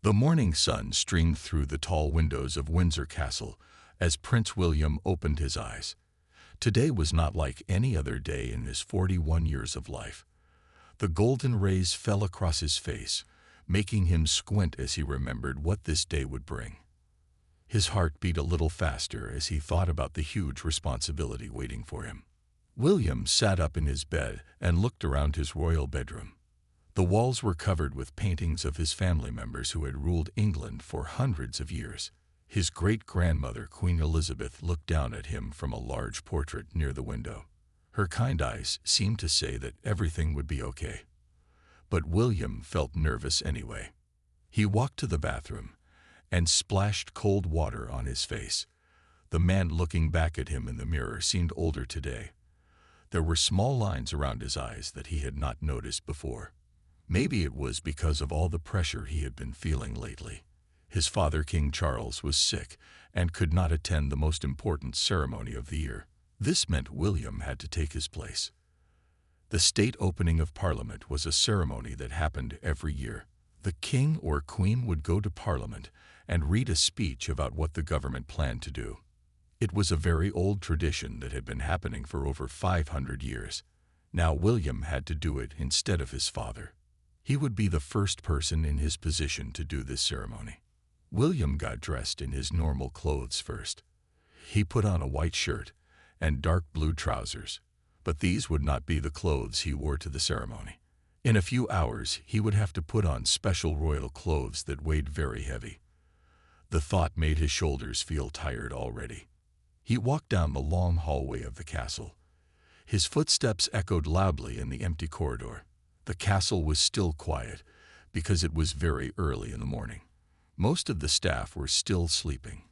The morning sun streamed through the tall windows of Windsor Castle as Prince William opened his eyes. Today was not like any other day in his 41 years of life. The golden rays fell across his face, making him squint as he remembered what this day would bring. His heart beat a little faster as he thought about the huge responsibility waiting for him. William sat up in his bed and looked around his royal bedroom. The walls were covered with paintings of his family members who had ruled England for hundreds of years. His great-grandmother, Queen Elizabeth, looked down at him from a large portrait near the window. Her kind eyes seemed to say that everything would be okay. But William felt nervous anyway. He walked to the bathroom and splashed cold water on his face. The man looking back at him in the mirror seemed older today. There were small lines around his eyes that he had not noticed before. Maybe it was because of all the pressure he had been feeling lately. His father, King Charles, was sick and could not attend the most important ceremony of the year. This meant William had to take his place. The state opening of Parliament was a ceremony that happened every year. The king or queen would go to Parliament and read a speech about what the government planned to do. It was a very old tradition that had been happening for over 500 years. Now William had to do it instead of his father. He would be the first person in his position to do this ceremony. William got dressed in his normal clothes first. He put on a white shirt and dark blue trousers, but these would not be the clothes he wore to the ceremony. In a few hours, he would have to put on special royal clothes that weighed very heavy. The thought made his shoulders feel tired already. He walked down the long hallway of the castle. His footsteps echoed loudly in the empty corridor. The castle was still quiet because it was very early in the morning. Most of the staff were still sleeping.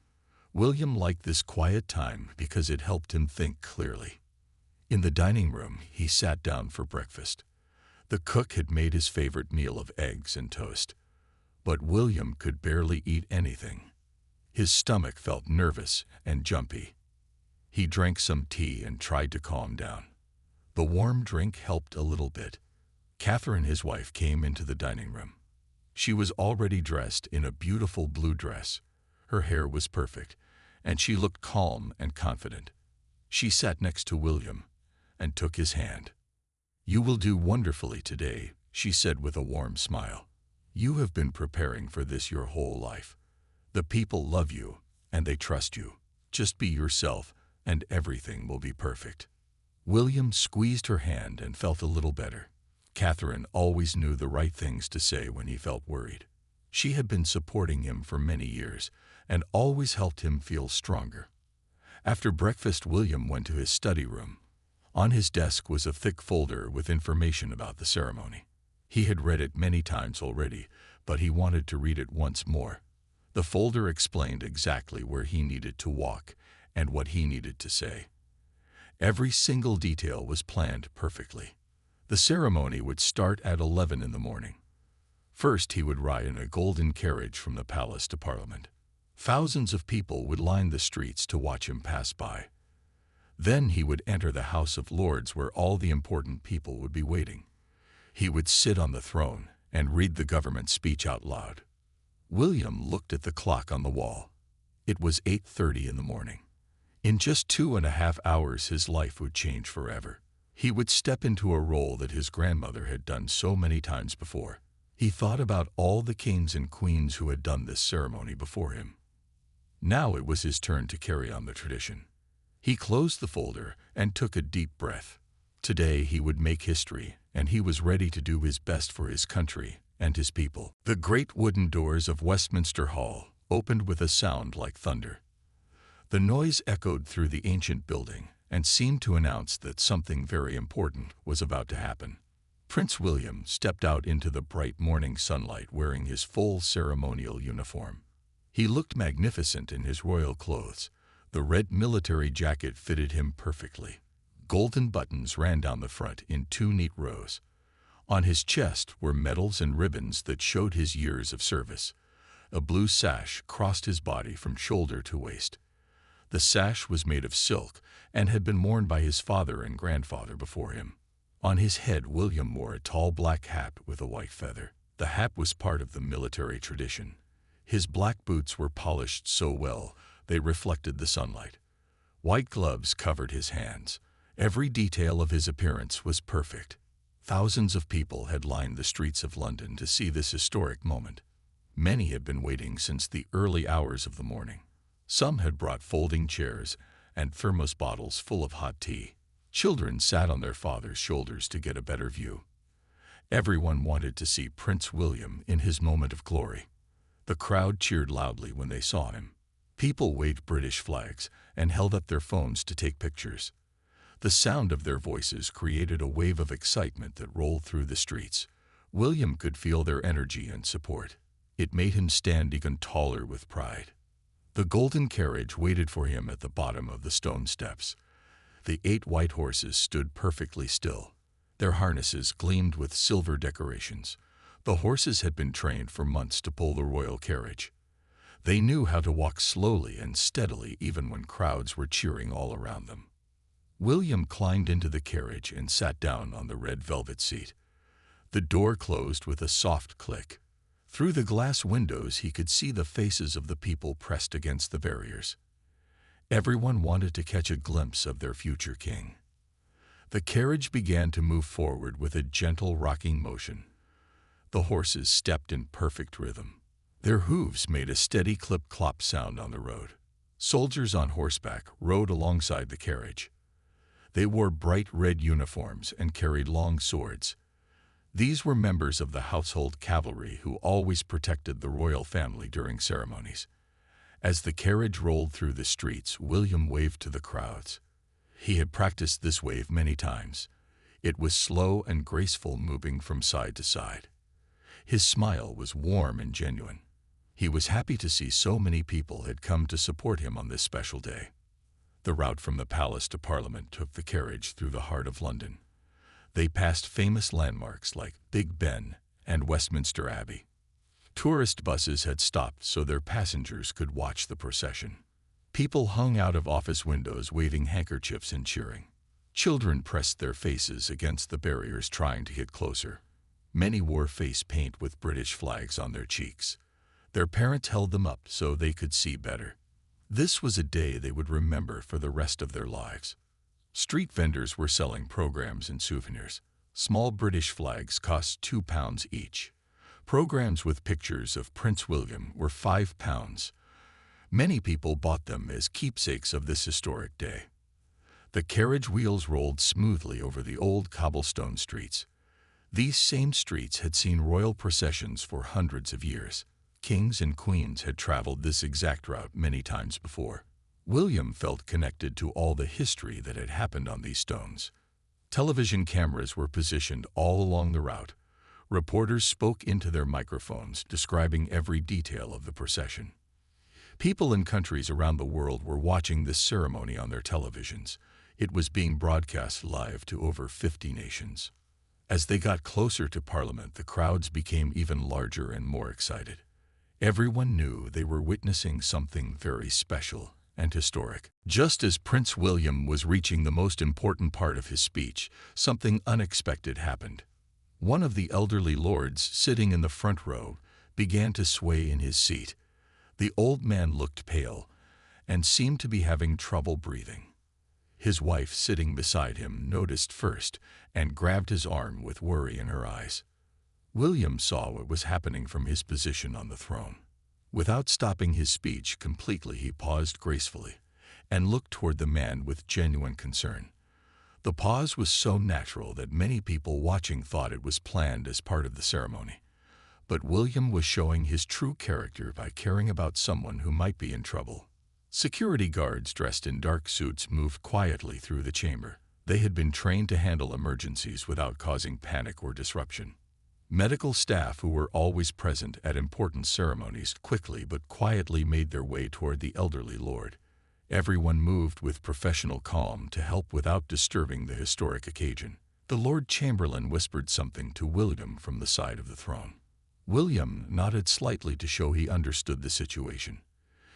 William liked this quiet time because it helped him think clearly. In the dining room, he sat down for breakfast. The cook had made his favorite meal of eggs and toast, but William could barely eat anything. His stomach felt nervous and jumpy. He drank some tea and tried to calm down. The warm drink helped a little bit. Catherine, his wife, came into the dining room. She was already dressed in a beautiful blue dress. Her hair was perfect, and she looked calm and confident. She sat next to William and took his hand. "You will do wonderfully today," she said with a warm smile. "You have been preparing for this your whole life. The people love you, and they trust you. Just be yourself, and everything will be perfect." William squeezed her hand and felt a little better. Catherine always knew the right things to say when he felt worried. She had been supporting him for many years and always helped him feel stronger. After breakfast, William went to his study room. On his desk was a thick folder with information about the ceremony. He had read it many times already, but he wanted to read it once more. The folder explained exactly where he needed to walk and what he needed to say. Every single detail was planned perfectly. The ceremony would start at 11 in the morning. First, he would ride in a golden carriage from the palace to Parliament. Thousands of people would line the streets to watch him pass by. Then he would enter the House of Lords, where all the important people would be waiting. He would sit on the throne and read the government speech out loud. William looked at the clock on the wall. It was 8:30 in the morning. In just 2.5 hours, his life would change forever. He would step into a role that his grandmother had done so many times before. He thought about all the kings and queens who had done this ceremony before him. Now it was his turn to carry on the tradition. He closed the folder and took a deep breath. Today he would make history, and he was ready to do his best for his country and his people. The great wooden doors of Westminster Hall opened with a sound like thunder. The noise echoed through the ancient building and seemed to announce that something very important was about to happen. Prince William stepped out into the bright morning sunlight wearing his full ceremonial uniform. He looked magnificent in his royal clothes. The red military jacket fitted him perfectly. Golden buttons ran down the front in 2 neat rows. On his chest were medals and ribbons that showed his years of service. A blue sash crossed his body from shoulder to waist. The sash was made of silk and had been worn by his father and grandfather before him. On his head, William wore a tall black hat with a white feather. The hat was part of the military tradition His black boots were polished so well they reflected the sunlight. White gloves covered his hands. Every detail of his appearance was perfect. Thousands of people had lined the streets of London to see this historic moment. Many had been waiting since the early hours of the morning. Some had brought folding chairs and thermos bottles full of hot tea. Children sat on their fathers' shoulders to get a better view. Everyone wanted to see Prince William in his moment of glory. The crowd cheered loudly when they saw him. People waved British flags and held up their phones to take pictures. The sound of their voices created a wave of excitement that rolled through the streets. William could feel their energy and support. It made him stand even taller with pride. The golden carriage waited for him at the bottom of the stone steps. The 8 white horses stood perfectly still. Their harnesses gleamed with silver decorations. The horses had been trained for months to pull the royal carriage. They knew how to walk slowly and steadily even when crowds were cheering all around them. William climbed into the carriage and sat down on the red velvet seat. The door closed with a soft click. Through the glass windows he could see the faces of the people pressed against the barriers. Everyone wanted to catch a glimpse of their future king. The carriage began to move forward with a gentle rocking motion. The horses stepped in perfect rhythm. Their hooves made a steady clip-clop sound on the road. Soldiers on horseback rode alongside the carriage. They wore bright red uniforms and carried long swords. These were members of the household cavalry who always protected the royal family during ceremonies. As the carriage rolled through the streets, William waved to the crowds. He had practiced this wave many times. It was slow and graceful, moving from side to side. His smile was warm and genuine. He was happy to see so many people had come to support him on this special day. The route from the palace to Parliament took the carriage through the heart of London. They passed famous landmarks like Big Ben and Westminster Abbey. Tourist buses had stopped so their passengers could watch the procession. People hung out of office windows waving handkerchiefs and cheering. Children pressed their faces against the barriers trying to get closer. Many wore face paint with British flags on their cheeks. Their parents held them up so they could see better. This was a day they would remember for the rest of their lives. Street vendors were selling programs and souvenirs. Small British flags cost £2 each. Programs with pictures of Prince William were £5. Many people bought them as keepsakes of this historic day. The carriage wheels rolled smoothly over the old cobblestone streets. These same streets had seen royal processions for hundreds of years. Kings and queens had traveled this exact route many times before. William felt connected to all the history that had happened on these stones. Television cameras were positioned all along the route. Reporters spoke into their microphones, describing every detail of the procession. People in countries around the world were watching this ceremony on their televisions. It was being broadcast live to over 50 nations. As they got closer to Parliament, the crowds became even larger and more excited. Everyone knew they were witnessing something very special and historic. Just as Prince William was reaching the most important part of his speech, something unexpected happened. One of the elderly lords sitting in the front row began to sway in his seat. The old man looked pale and seemed to be having trouble breathing. His wife, sitting beside him, noticed first and grabbed his arm with worry in her eyes. William saw what was happening from his position on the throne. Without stopping his speech completely, he paused gracefully and looked toward the man with genuine concern. The pause was so natural that many people watching thought it was planned as part of the ceremony. But William was showing his true character by caring about someone who might be in trouble. Security guards dressed in dark suits moved quietly through the chamber. They had been trained to handle emergencies without causing panic or disruption. Medical staff who were always present at important ceremonies quickly but quietly made their way toward the elderly lord. Everyone moved with professional calm to help without disturbing the historic occasion. The Lord Chamberlain whispered something to William from the side of the throne. William nodded slightly to show he understood the situation.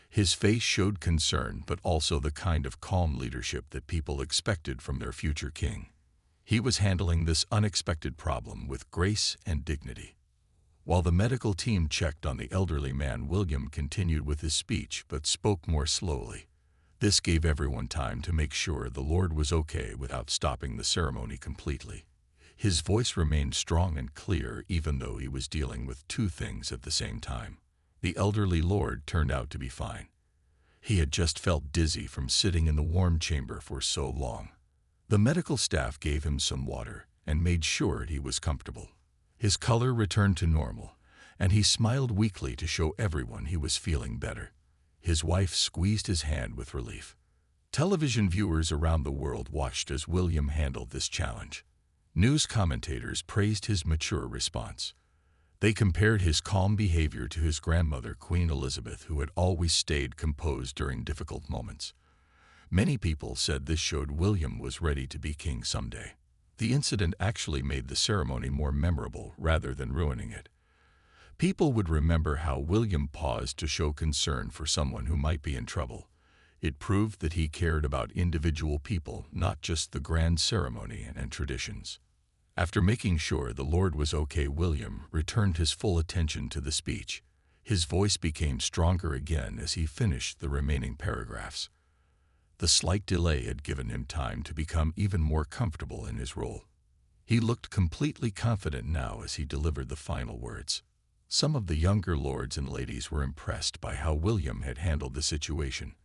His face showed concern, but also the kind of calm leadership that people expected from their future king. He was handling this unexpected problem with grace and dignity. While the medical team checked on the elderly man, William continued with his speech but spoke more slowly. This gave everyone time to make sure the Lord was okay without stopping the ceremony completely. His voice remained strong and clear even though he was dealing with two things at the same time. The elderly Lord turned out to be fine. He had just felt dizzy from sitting in the warm chamber for so long. The medical staff gave him some water and made sure he was comfortable. His color returned to normal, and he smiled weakly to show everyone he was feeling better. His wife squeezed his hand with relief. Television viewers around the world watched as William handled this challenge. News commentators praised his mature response. They compared his calm behavior to his grandmother, Queen Elizabeth, who had always stayed composed during difficult moments. Many people said this showed William was ready to be king someday. The incident actually made the ceremony more memorable rather than ruining it. People would remember how William paused to show concern for someone who might be in trouble. It proved that he cared about individual people, not just the grand ceremony and traditions. After making sure the Lord was okay, William returned his full attention to the speech. His voice became stronger again as he finished the remaining paragraphs. The slight delay had given him time to become even more comfortable in his role. He looked completely confident now as he delivered the final words. Some of the younger lords and ladies were impressed by how William had handled the situation.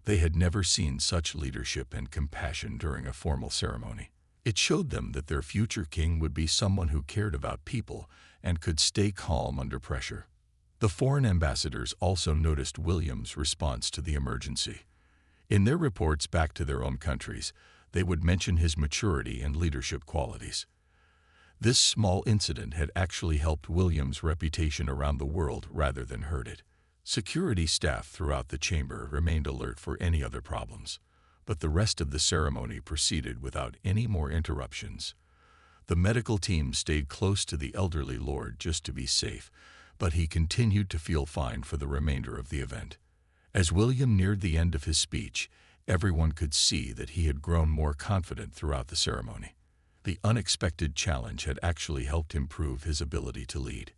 They had never seen such leadership and compassion during a formal ceremony. It showed them that their future king would be someone who cared about people and could stay calm under pressure. The foreign ambassadors also noticed William's response to the emergency. In their reports back to their own countries, they would mention his maturity and leadership qualities. This small incident had actually helped William's reputation around the world rather than hurt it. Security staff throughout the chamber remained alert for any other problems, but the rest of the ceremony proceeded without any more interruptions. The medical team stayed close to the elderly lord just to be safe, but he continued to feel fine for the remainder of the event. As William neared the end of his speech, everyone could see that he had grown more confident throughout the ceremony. The unexpected challenge had actually helped him prove his ability to lead.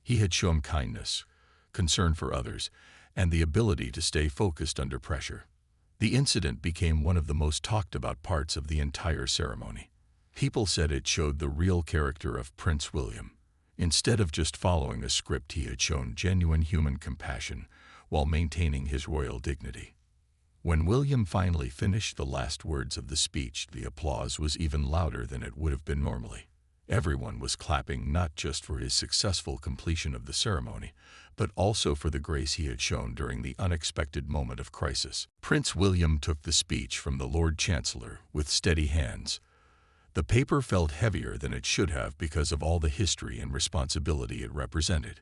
He had shown kindness, concern for others, and the ability to stay focused under pressure. The incident became one of the most talked about parts of the entire ceremony. People said it showed the real character of Prince William. Instead of just following a script, he had shown genuine human compassion while maintaining his royal dignity. When William finally finished the last words of the speech, the applause was even louder than it would have been normally. Everyone was clapping not just for his successful completion of the ceremony, but also for the grace he had shown during the unexpected moment of crisis. Prince William took the speech from the Lord Chancellor with steady hands. The paper felt heavier than it should have because of all the history and responsibility it represented.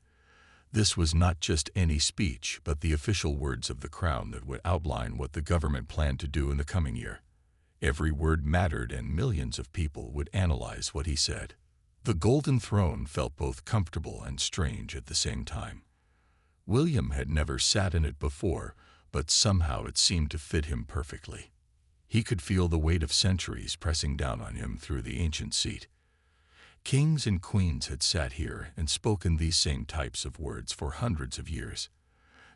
This was not just any speech, but the official words of the crown that would outline what the government planned to do in the coming year. Every word mattered, and millions of people would analyze what he said. The golden throne felt both comfortable and strange at the same time. William had never sat in it before, but somehow it seemed to fit him perfectly. He could feel the weight of centuries pressing down on him through the ancient seat. Kings and queens had sat here and spoken these same types of words for hundreds of years.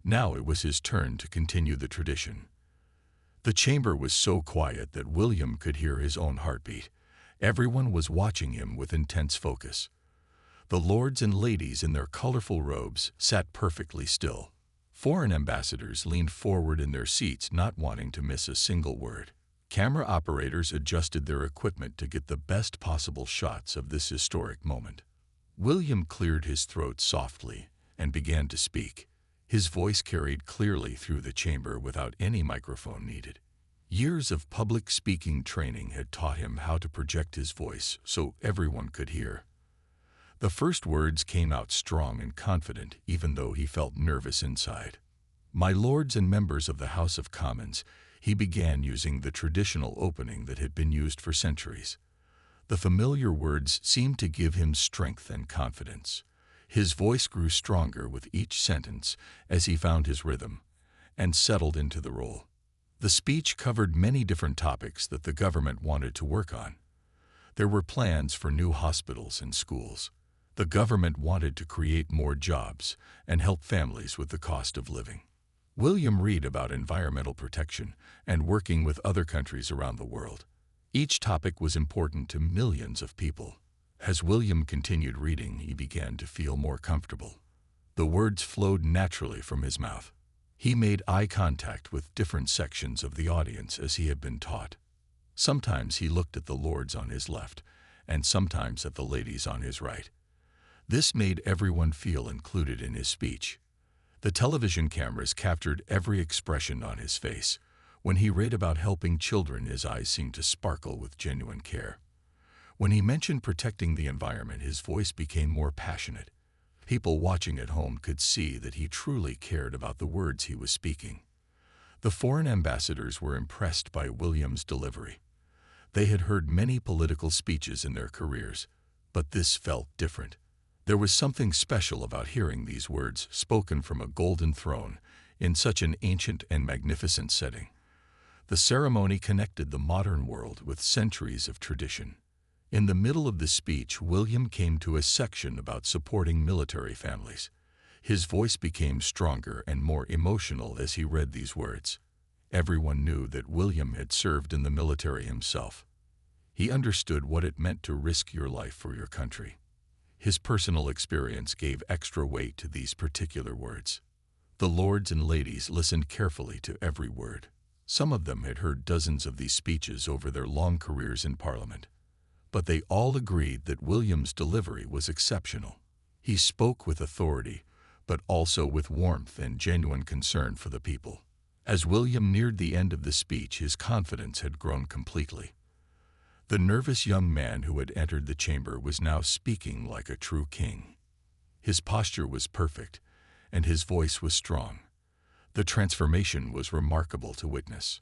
Now it was his turn to continue the tradition. The chamber was so quiet that William could hear his own heartbeat. Everyone was watching him with intense focus. The lords and ladies in their colorful robes sat perfectly still. Foreign ambassadors leaned forward in their seats, not wanting to miss a single word. Camera operators adjusted their equipment to get the best possible shots of this historic moment. William cleared his throat softly and began to speak. His voice carried clearly through the chamber without any microphone needed. Years of public speaking training had taught him how to project his voice so everyone could hear. The first words came out strong and confident, even though he felt nervous inside. "My lords and members of the House of Commons," he began using the traditional opening that had been used for centuries. The familiar words seemed to give him strength and confidence. His voice grew stronger with each sentence as he found his rhythm and settled into the role. The speech covered many different topics that the government wanted to work on. There were plans for new hospitals and schools. The government wanted to create more jobs and help families with the cost of living. William read about environmental protection and working with other countries around the world. Each topic was important to millions of people. As William continued reading, he began to feel more comfortable. The words flowed naturally from his mouth. He made eye contact with different sections of the audience as he had been taught. Sometimes he looked at the lords on his left, and sometimes at the ladies on his right. This made everyone feel included in his speech. The television cameras captured every expression on his face. When he read about helping children, his eyes seemed to sparkle with genuine care. When he mentioned protecting the environment, his voice became more passionate. People watching at home could see that he truly cared about the words he was speaking. The foreign ambassadors were impressed by William's delivery. They had heard many political speeches in their careers, but this felt different. There was something special about hearing these words spoken from a golden throne in such an ancient and magnificent setting. The ceremony connected the modern world with centuries of tradition. In the middle of the speech, William came to a section about supporting military families. His voice became stronger and more emotional as he read these words. Everyone knew that William had served in the military himself. He understood what it meant to risk your life for your country. His personal experience gave extra weight to these particular words. The lords and ladies listened carefully to every word. Some of them had heard dozens of these speeches over their long careers in Parliament. But they all agreed that William's delivery was exceptional. He spoke with authority, but also with warmth and genuine concern for the people. As William neared the end of the speech, his confidence had grown completely. The nervous young man who had entered the chamber was now speaking like a true king. His posture was perfect, and his voice was strong. The transformation was remarkable to witness.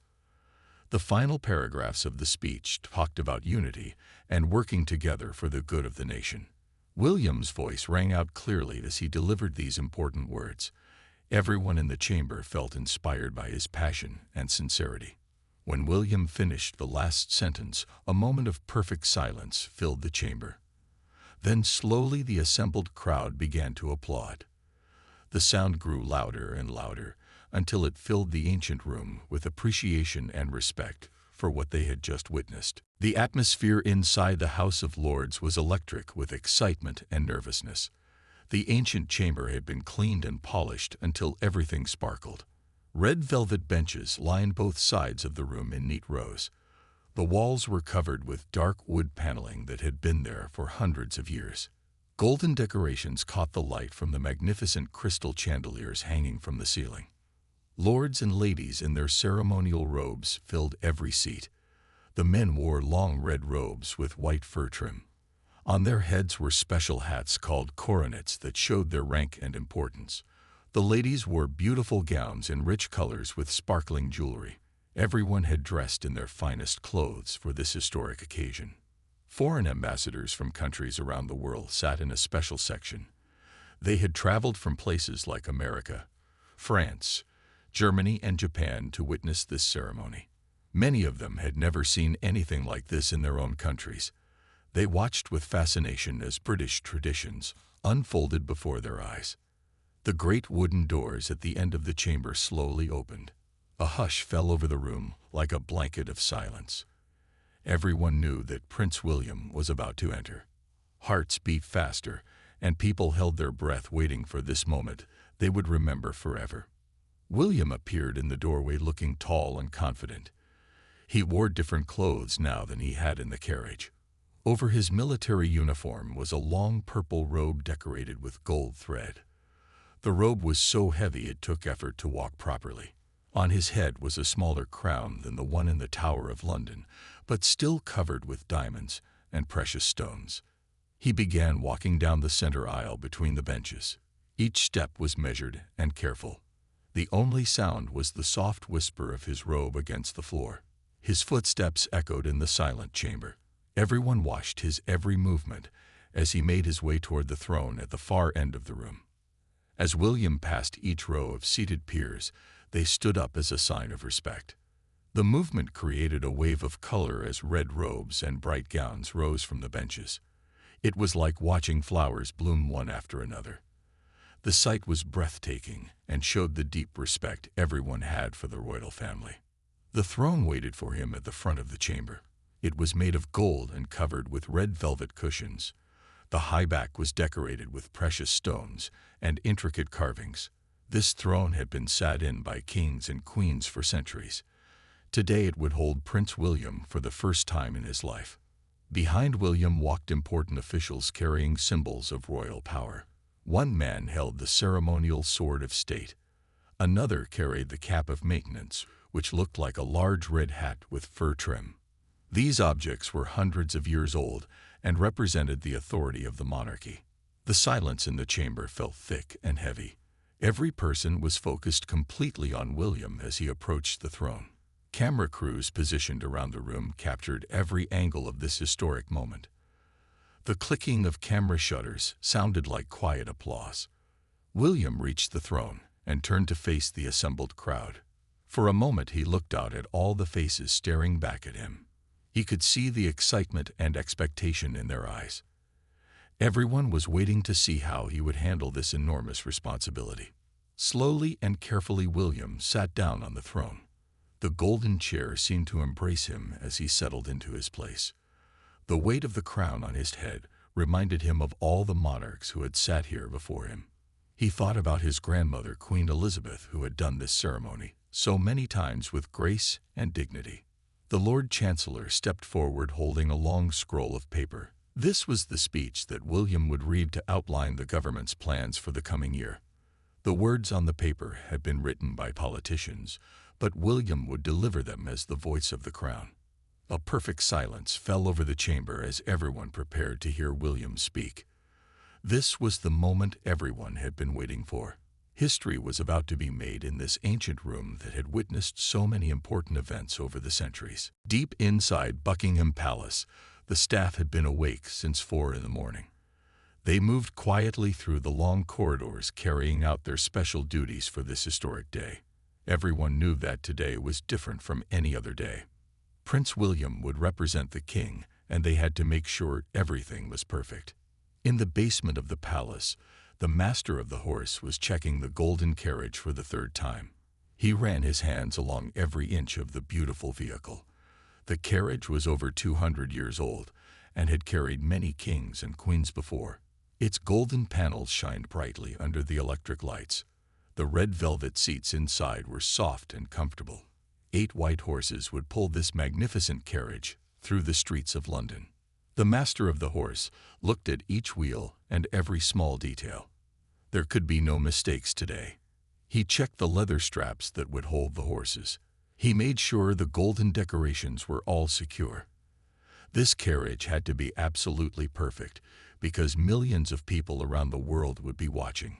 The final paragraphs of the speech talked about unity and working together for the good of the nation. William's voice rang out clearly as he delivered these important words. Everyone in the chamber felt inspired by his passion and sincerity. When William finished the last sentence, a moment of perfect silence filled the chamber. Then slowly the assembled crowd began to applaud. The sound grew louder and louder until it filled the ancient room with appreciation and respect for what they had just witnessed. The atmosphere inside the House of Lords was electric with excitement and nervousness. The ancient chamber had been cleaned and polished until everything sparkled. Red velvet benches lined both sides of the room in neat rows. The walls were covered with dark wood paneling that had been there for hundreds of years. Golden decorations caught the light from the magnificent crystal chandeliers hanging from the ceiling. Lords and ladies in their ceremonial robes filled every seat. The men wore long red robes with white fur trim. On their heads were special hats called coronets that showed their rank and importance. The ladies wore beautiful gowns in rich colors with sparkling jewelry. Everyone had dressed in their finest clothes for this historic occasion. Foreign ambassadors from countries around the world sat in a special section. They had traveled from places like America, France, Germany, and Japan to witness this ceremony. Many of them had never seen anything like this in their own countries. They watched with fascination as British traditions unfolded before their eyes. The great wooden doors at the end of the chamber slowly opened. A hush fell over the room like a blanket of silence. Everyone knew that Prince William was about to enter. Hearts beat faster, and people held their breath waiting for this moment they would remember forever. William appeared in the doorway looking tall and confident. He wore different clothes now than he had in the carriage. Over his military uniform was a long purple robe decorated with gold thread. The robe was so heavy it took effort to walk properly. On his head was a smaller crown than the one in the Tower of London, but still covered with diamonds and precious stones. He began walking down the center aisle between the benches. Each step was measured and careful. The only sound was the soft whisper of his robe against the floor. His footsteps echoed in the silent chamber. Everyone watched his every movement as he made his way toward the throne at the far end of the room. As William passed each row of seated peers, they stood up as a sign of respect. The movement created a wave of color as red robes and bright gowns rose from the benches. It was like watching flowers bloom one after another. The sight was breathtaking and showed the deep respect everyone had for the royal family. The throne waited for him at the front of the chamber. It was made of gold and covered with red velvet cushions. The high back was decorated with precious stones and intricate carvings. This throne had been sat in by kings and queens for centuries. Today it would hold Prince William for the first time in his life. Behind William walked important officials carrying symbols of royal power. One man held the ceremonial sword of state. Another carried the cap of maintenance, which looked like a large red hat with fur trim. These objects were hundreds of years old and represented the authority of the monarchy. The silence in the chamber felt thick and heavy. Every person was focused completely on William as he approached the throne. Camera crews positioned around the room captured every angle of this historic moment. The clicking of camera shutters sounded like quiet applause. William reached the throne and turned to face the assembled crowd. For a moment he looked out at all the faces staring back at him. He could see the excitement and expectation in their eyes. Everyone was waiting to see how he would handle this enormous responsibility. Slowly and carefully William sat down on the throne. The golden chair seemed to embrace him as he settled into his place. The weight of the crown on his head reminded him of all the monarchs who had sat here before him. He thought about his grandmother, Queen Elizabeth, who had done this ceremony so many times with grace and dignity. The Lord Chancellor stepped forward holding a long scroll of paper. This was the speech that William would read to outline the government's plans for the coming year. The words on the paper had been written by politicians, but William would deliver them as the voice of the crown. A perfect silence fell over the chamber as everyone prepared to hear William speak. This was the moment everyone had been waiting for. History was about to be made in this ancient room that had witnessed so many important events over the centuries. Deep inside Buckingham Palace, the staff had been awake since 4 a.m. They moved quietly through the long corridors, carrying out their special duties for this historic day. Everyone knew that today was different from any other day. Prince William would represent the king, and they had to make sure everything was perfect. In the basement of the palace, the master of the horse was checking the golden carriage for the 3rd time. He ran his hands along every inch of the beautiful vehicle. The carriage was over 200 years old and had carried many kings and queens before. Its golden panels shined brightly under the electric lights. The red velvet seats inside were soft and comfortable. 8 white horses would pull this magnificent carriage through the streets of London. The master of the horse looked at each wheel and every small detail. There could be no mistakes today. He checked the leather straps that would hold the horses. He made sure the golden decorations were all secure. This carriage had to be absolutely perfect because millions of people around the world would be watching.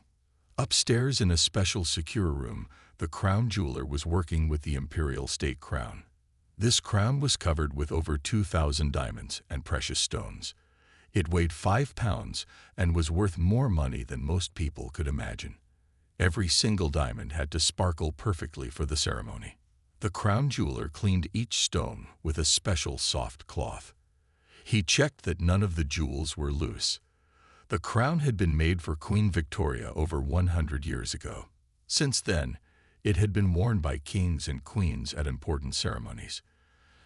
Upstairs in a special secure room, the crown jeweler was working with the imperial state crown. This crown was covered with over 2,000 diamonds and precious stones. It weighed 5 pounds and was worth more money than most people could imagine. Every single diamond had to sparkle perfectly for the ceremony. The crown jeweler cleaned each stone with a special soft cloth. He checked that none of the jewels were loose. The crown had been made for Queen Victoria over 100 years ago. Since then, it had been worn by kings and queens at important ceremonies.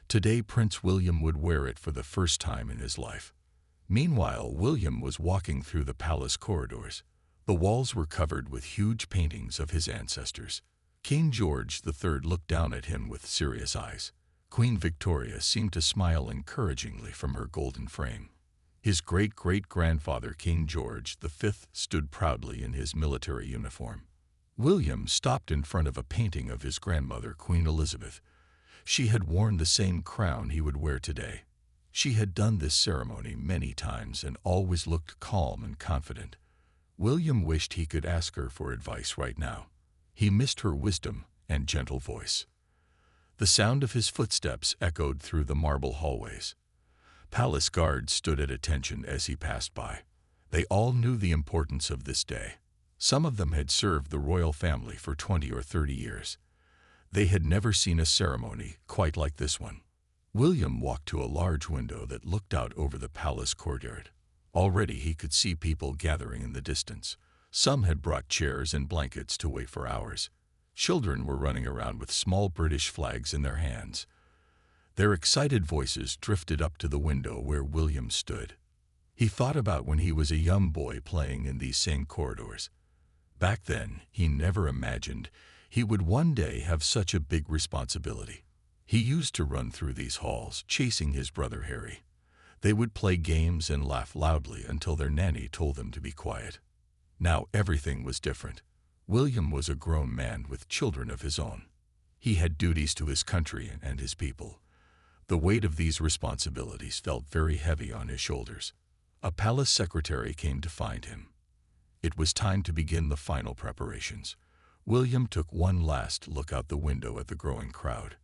Today, Prince William would wear it for the first time in his life. Meanwhile, William was walking through the palace corridors. The walls were covered with huge paintings of his ancestors. King George III looked down at him with serious eyes. Queen Victoria seemed to smile encouragingly from her golden frame. His great-great-grandfather, King George V, stood proudly in his military uniform. William stopped in front of a painting of his grandmother, Queen Elizabeth. She had worn the same crown he would wear today. She had done this ceremony many times and always looked calm and confident. William wished he could ask her for advice right now. He missed her wisdom and gentle voice. The sound of his footsteps echoed through the marble hallways. Palace guards stood at attention as he passed by. They all knew the importance of this day. Some of them had served the royal family for 20 or 30 years. They had never seen a ceremony quite like this one. William walked to a large window that looked out over the palace courtyard. Already he could see people gathering in the distance. Some had brought chairs and blankets to wait for hours. Children were running around with small British flags in their hands. Their excited voices drifted up to the window where William stood. He thought about when he was a young boy playing in these same corridors. Back then, he never imagined he would one day have such a big responsibility. He used to run through these halls, chasing his brother Harry. They would play games and laugh loudly until their nanny told them to be quiet. Now everything was different. William was a grown man with children of his own. He had duties to his country and his people. The weight of these responsibilities felt very heavy on his shoulders. A palace secretary came to find him. It was time to begin the final preparations. William took one last look out the window at the growing crowd.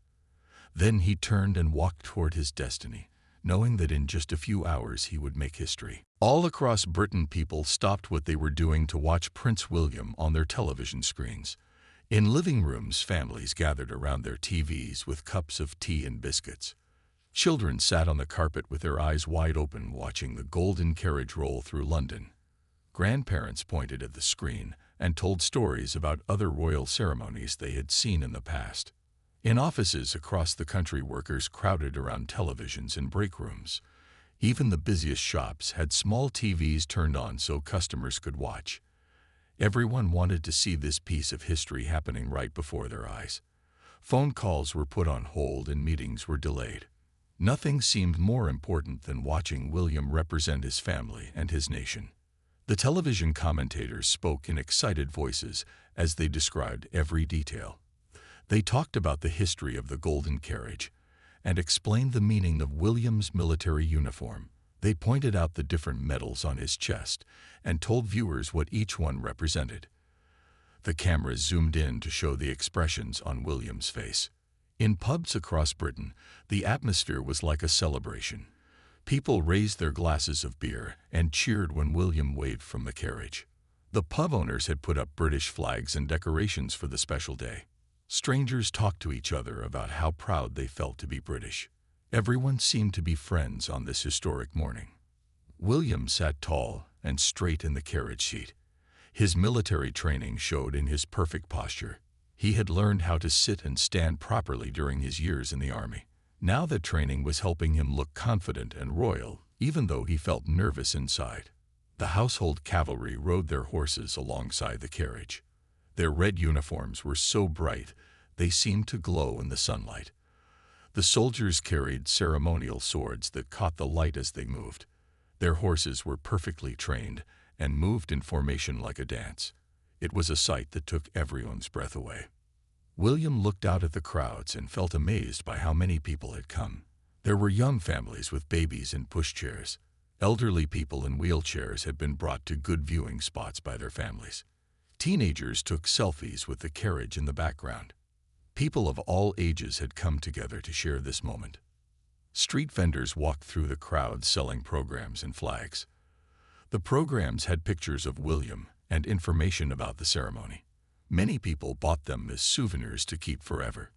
Then he turned and walked toward his destiny, knowing that in just a few hours he would make history. All across Britain, people stopped what they were doing to watch Prince William on their television screens. In living rooms, families gathered around their TVs with cups of tea and biscuits. Children sat on the carpet with their eyes wide open, watching the golden carriage roll through London. Grandparents pointed at the screen and told stories about other royal ceremonies they had seen in the past. In offices across the country, workers crowded around televisions in break rooms. Even the busiest shops had small TVs turned on so customers could watch. Everyone wanted to see this piece of history happening right before their eyes. Phone calls were put on hold and meetings were delayed. Nothing seemed more important than watching William represent his family and his nation. The television commentators spoke in excited voices as they described every detail. They talked about the history of the golden carriage and explained the meaning of William's military uniform. They pointed out the different medals on his chest and told viewers what each one represented. The cameras zoomed in to show the expressions on William's face. In pubs across Britain, the atmosphere was like a celebration. People raised their glasses of beer and cheered when William waved from the carriage. The pub owners had put up British flags and decorations for the special day. Strangers talked to each other about how proud they felt to be British. Everyone seemed to be friends on this historic morning. William sat tall and straight in the carriage seat. His military training showed in his perfect posture. He had learned how to sit and stand properly during his years in the army. Now that training was helping him look confident and royal, even though he felt nervous inside. The household cavalry rode their horses alongside the carriage. Their red uniforms were so bright they seemed to glow in the sunlight. The soldiers carried ceremonial swords that caught the light as they moved. Their horses were perfectly trained and moved in formation like a dance. It was a sight that took everyone's breath away. William looked out at the crowds and felt amazed by how many people had come. There were young families with babies in pushchairs. Elderly people in wheelchairs had been brought to good viewing spots by their families. Teenagers took selfies with the carriage in the background. People of all ages had come together to share this moment. Street vendors walked through the crowd selling programs and flags. The programs had pictures of William and information about the ceremony. Many people bought them as souvenirs to keep forever.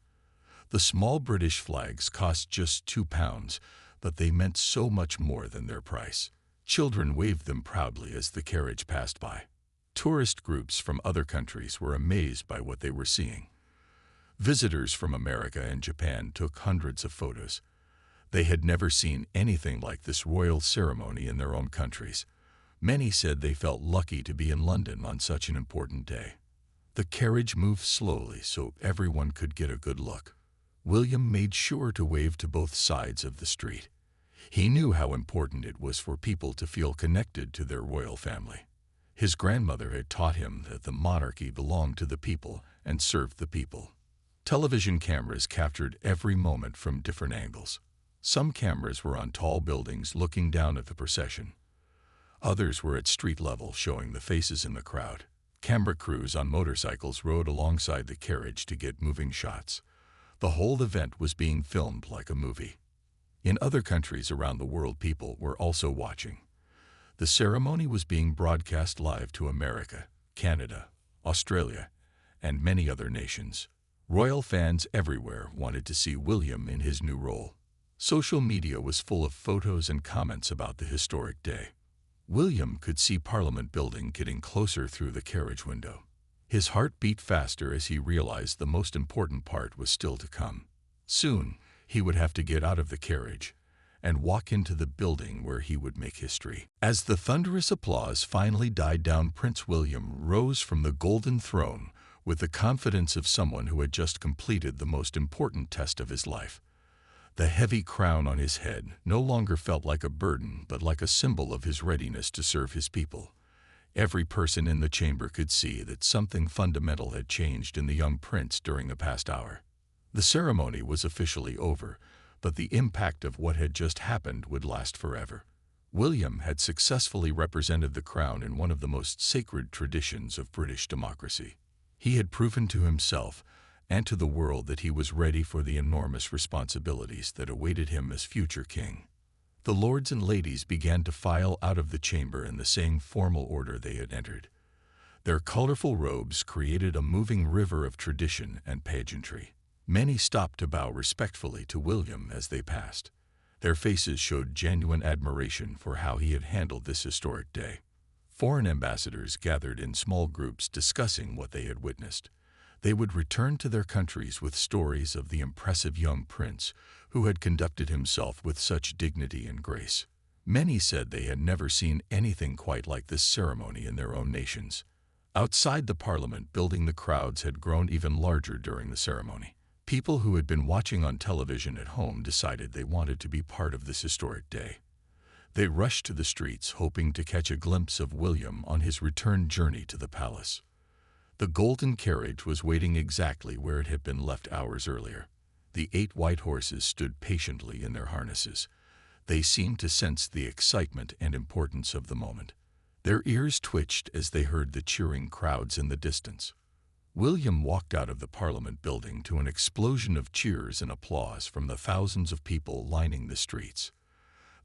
The small British flags cost just £2, but they meant so much more than their price. Children waved them proudly as the carriage passed by. Tourist groups from other countries were amazed by what they were seeing. Visitors from America and Japan took hundreds of photos. They had never seen anything like this royal ceremony in their own countries. Many said they felt lucky to be in London on such an important day. The carriage moved slowly so everyone could get a good look. William made sure to wave to both sides of the street. He knew how important it was for people to feel connected to their royal family. His grandmother had taught him that the monarchy belonged to the people and served the people. Television cameras captured every moment from different angles. Some cameras were on tall buildings looking down at the procession. Others were at street level, showing the faces in the crowd. Camera crews on motorcycles rode alongside the carriage to get moving shots. The whole event was being filmed like a movie. In other countries around the world, people were also watching. The ceremony was being broadcast live to America, Canada, Australia, and many other nations. Royal fans everywhere wanted to see William in his new role. Social media was full of photos and comments about the historic day. William could see Parliament building getting closer through the carriage window. His heart beat faster as he realized the most important part was still to come. Soon, he would have to get out of the carriage and walk into the building where he would make history. As the thunderous applause finally died down, Prince William rose from the golden throne with the confidence of someone who had just completed the most important test of his life. The heavy crown on his head no longer felt like a burden, but like a symbol of his readiness to serve his people. Every person in the chamber could see that something fundamental had changed in the young prince during the past hour. The ceremony was officially over, but the impact of what had just happened would last forever. William had successfully represented the crown in one of the most sacred traditions of British democracy. He had proven to himself and to the world that he was ready for the enormous responsibilities that awaited him as future king. The lords and ladies began to file out of the chamber in the same formal order they had entered. Their colorful robes created a moving river of tradition and pageantry. Many stopped to bow respectfully to William as they passed. Their faces showed genuine admiration for how he had handled this historic day. Foreign ambassadors gathered in small groups discussing what they had witnessed. They would return to their countries with stories of the impressive young prince who had conducted himself with such dignity and grace. Many said they had never seen anything quite like this ceremony in their own nations. Outside the Parliament building, the crowds had grown even larger during the ceremony. People who had been watching on television at home decided they wanted to be part of this historic day. They rushed to the streets hoping to catch a glimpse of William on his return journey to the palace. The golden carriage was waiting exactly where it had been left hours earlier. The 8 white horses stood patiently in their harnesses. They seemed to sense the excitement and importance of the moment. Their ears twitched as they heard the cheering crowds in the distance. William walked out of the Parliament building to an explosion of cheers and applause from the thousands of people lining the streets.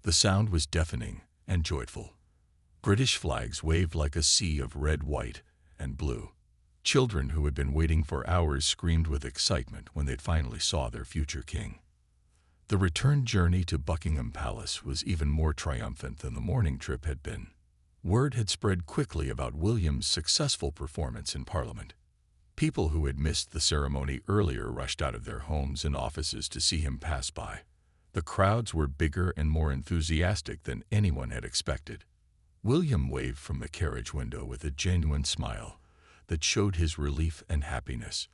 The sound was deafening and joyful. British flags waved like a sea of red, white, and blue. Children who had been waiting for hours screamed with excitement when they finally saw their future king. The return journey to Buckingham Palace was even more triumphant than the morning trip had been. Word had spread quickly about William's successful performance in Parliament. People who had missed the ceremony earlier rushed out of their homes and offices to see him pass by. The crowds were bigger and more enthusiastic than anyone had expected. William waved from the carriage window with a genuine smile that showed his relief and happiness.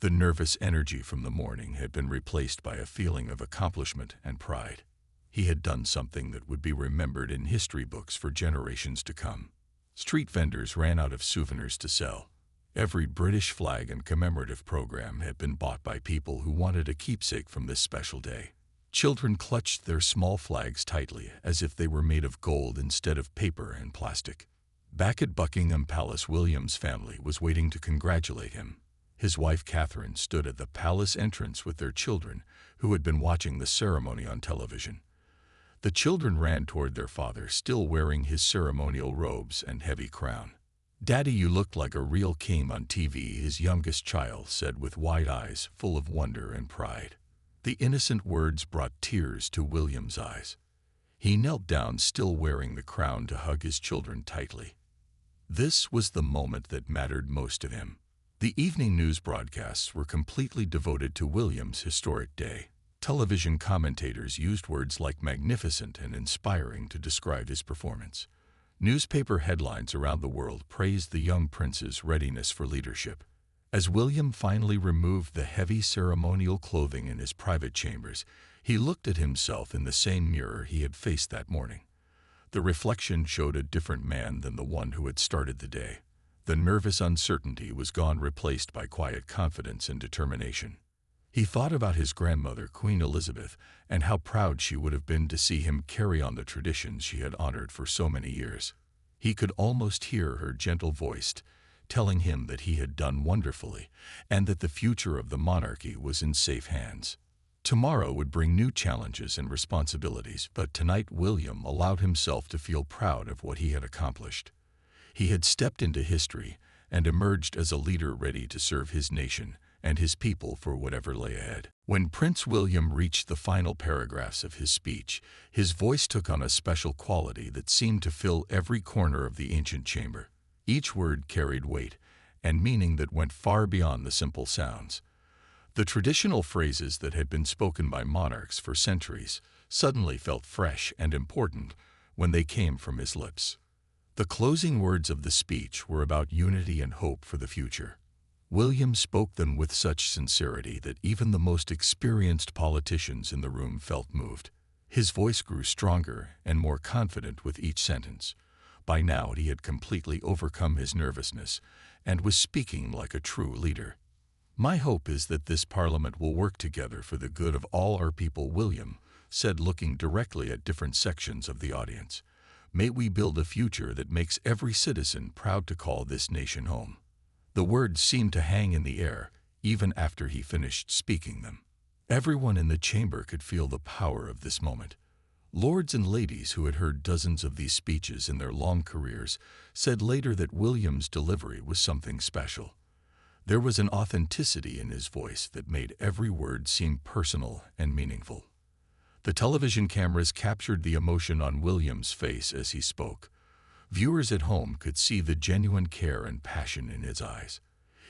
The nervous energy from the morning had been replaced by a feeling of accomplishment and pride. He had done something that would be remembered in history books for generations to come. Street vendors ran out of souvenirs to sell. Every British flag and commemorative program had been bought by people who wanted a keepsake from this special day. Children clutched their small flags tightly as if they were made of gold instead of paper and plastic. Back at Buckingham Palace, William's family was waiting to congratulate him. His wife Catherine stood at the palace entrance with their children, who had been watching the ceremony on television. The children ran toward their father, still wearing his ceremonial robes and heavy crown. "Daddy, you looked like a real king on TV," his youngest child said with wide eyes full of wonder and pride. The innocent words brought tears to William's eyes. He knelt down, still wearing the crown, to hug his children tightly. This was the moment that mattered most to him. The evening news broadcasts were completely devoted to William's historic day. Television commentators used words like magnificent and inspiring to describe his performance. Newspaper headlines around the world praised the young prince's readiness for leadership. As William finally removed the heavy ceremonial clothing in his private chambers, he looked at himself in the same mirror he had faced that morning. The reflection showed a different man than the one who had started the day. The nervous uncertainty was gone, replaced by quiet confidence and determination. He thought about his grandmother, Queen Elizabeth, and how proud she would have been to see him carry on the traditions she had honored for so many years. He could almost hear her gentle voice telling him that he had done wonderfully and that the future of the monarchy was in safe hands. Tomorrow would bring new challenges and responsibilities, but tonight William allowed himself to feel proud of what he had accomplished. He had stepped into history and emerged as a leader ready to serve his nation and his people for whatever lay ahead. When Prince William reached the final paragraphs of his speech, his voice took on a special quality that seemed to fill every corner of the ancient chamber. Each word carried weight and meaning that went far beyond the simple sounds. The traditional phrases that had been spoken by monarchs for centuries suddenly felt fresh and important when they came from his lips. The closing words of the speech were about unity and hope for the future. William spoke them with such sincerity that even the most experienced politicians in the room felt moved. His voice grew stronger and more confident with each sentence. By now he had completely overcome his nervousness and was speaking like a true leader. "My hope is that this Parliament will work together for the good of all our people," William said, looking directly at different sections of the audience. "May we build a future that makes every citizen proud to call this nation home." The words seemed to hang in the air, even after he finished speaking them. Everyone in the chamber could feel the power of this moment. Lords and ladies who had heard dozens of these speeches in their long careers said later that William's delivery was something special. There was an authenticity in his voice that made every word seem personal and meaningful. The television cameras captured the emotion on William's face as he spoke. Viewers at home could see the genuine care and passion in his eyes.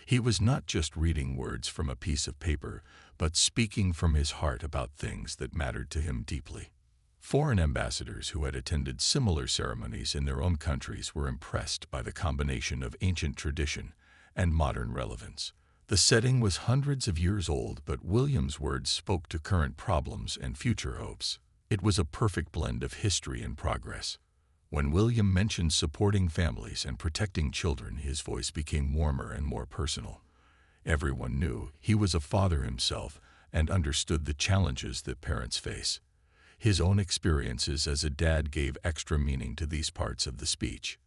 He was not just reading words from a piece of paper, but speaking from his heart about things that mattered to him deeply. Foreign ambassadors who had attended similar ceremonies in their own countries were impressed by the combination of ancient tradition and modern relevance. The setting was hundreds of years old, but William's words spoke to current problems and future hopes. It was a perfect blend of history and progress. When William mentioned supporting families and protecting children, his voice became warmer and more personal. Everyone knew he was a father himself and understood the challenges that parents face. His own experiences as a dad gave extra meaning to these parts of the speech.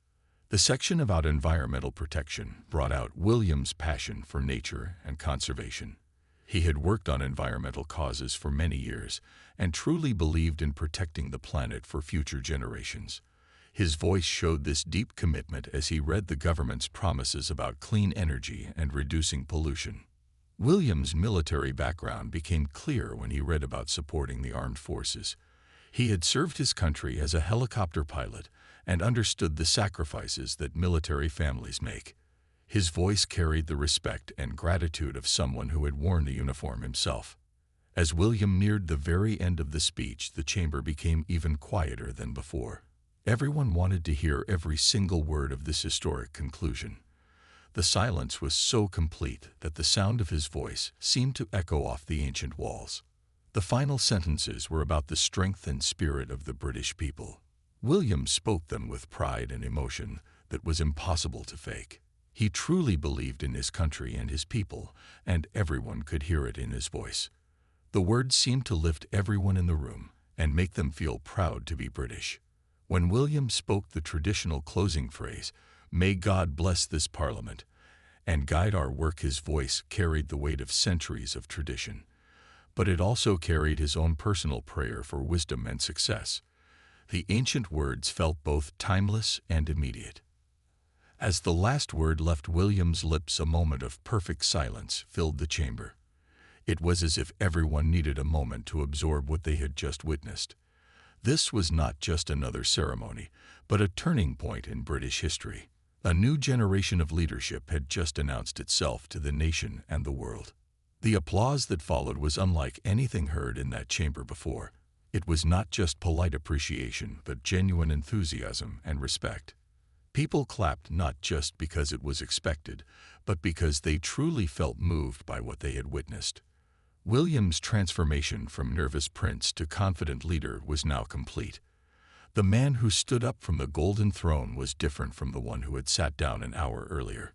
The section about environmental protection brought out William's passion for nature and conservation. He had worked on environmental causes for many years and truly believed in protecting the planet for future generations. His voice showed this deep commitment as he read the government's promises about clean energy and reducing pollution. William's military background became clear when he read about supporting the armed forces. He had served his country as a helicopter pilot and understood the sacrifices that military families make. His voice carried the respect and gratitude of someone who had worn the uniform himself. As William neared the very end of the speech, the chamber became even quieter than before. Everyone wanted to hear every single word of this historic conclusion. The silence was so complete that the sound of his voice seemed to echo off the ancient walls. The final sentences were about the strength and spirit of the British people. William spoke them with pride and emotion that was impossible to fake. He truly believed in his country and his people, and everyone could hear it in his voice. The words seemed to lift everyone in the room and make them feel proud to be British. When William spoke the traditional closing phrase, "May God bless this Parliament and guide our work," his voice carried the weight of centuries of tradition. But it also carried his own personal prayer for wisdom and success. The ancient words felt both timeless and immediate. As the last word left William's lips, a moment of perfect silence filled the chamber. It was as if everyone needed a moment to absorb what they had just witnessed. This was not just another ceremony, but a turning point in British history. A new generation of leadership had just announced itself to the nation and the world. The applause that followed was unlike anything heard in that chamber before. It was not just polite appreciation, but genuine enthusiasm and respect. People clapped not just because it was expected, but because they truly felt moved by what they had witnessed. William's transformation from nervous prince to confident leader was now complete. The man who stood up from the golden throne was different from the one who had sat down an hour earlier.